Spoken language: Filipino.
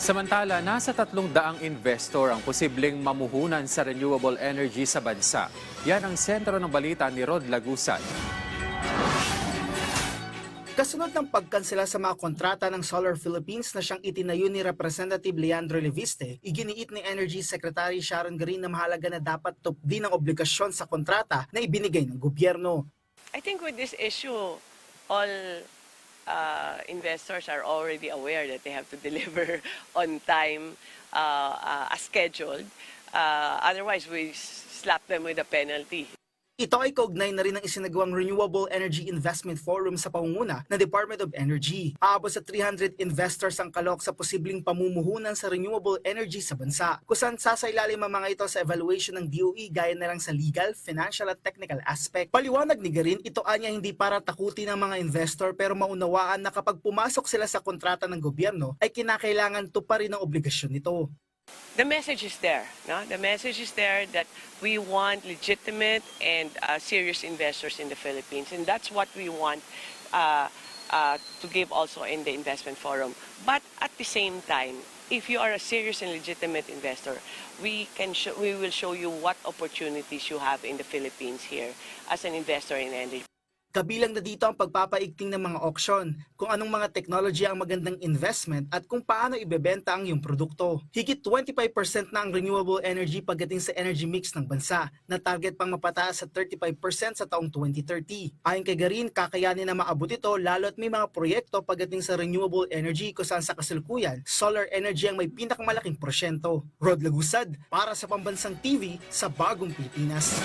Samantala, nasa 300 investor ang posibleng mamuhunan sa renewable energy sa bansa. Yan ang sentro ng balita ni Rod Lagusan. Kasunod ng pagkansela sa mga kontrata ng Solar Philippines na siyang itinayo ni Representative Leandro Leviste, iginiit ni Energy Secretary Sharon Garin na mahalaga na dapat tupdin ang obligasyon sa kontrata na ibinigay ng gobyerno. I think with this issue, all investors are already aware that they have to deliver on time as scheduled. Otherwise, we slap them with a penalty. Ito ay kaugnay na rin ng isinagawang Renewable Energy Investment Forum sa pangunguna ng Department of Energy. Aabot sa 300 investors ang kalok sa posibleng pamumuhunan sa renewable energy sa bansa, kung saan sasailalim ang mga ito sa evaluation ng DOE gaya na lang sa legal, financial at technical aspect. Paliwanag ni Garin, ito anya hindi para takutin ng mga investor pero maunawaan na kapag pumasok sila sa kontrata ng gobyerno ay kinakailangan tuparin ang obligasyon nito. The message is there. No? The message is there that we want legitimate and serious investors in the Philippines. And that's what we want to give also in the investment forum. But at the same time, if you are a serious and legitimate investor, we will show you what opportunities you have in the Philippines here as an investor in energy. Kabilang na dito ang pagpapaigting ng mga auction, kung anong mga technology ang magandang investment at kung paano ibebenta ang iyong produkto. Higit 25% na ang renewable energy pagdating sa energy mix ng bansa, na target pang mapataas sa 35% sa taong 2030. Ayon kay Garin, kakayanin na maabot ito lalo't may mga proyekto pagdating sa renewable energy kung saan sa kasalukuyan, solar energy ang may pinakamalaking porsyento. Rod Lagusad, para sa Pambansang TV sa Bagong Pilipinas.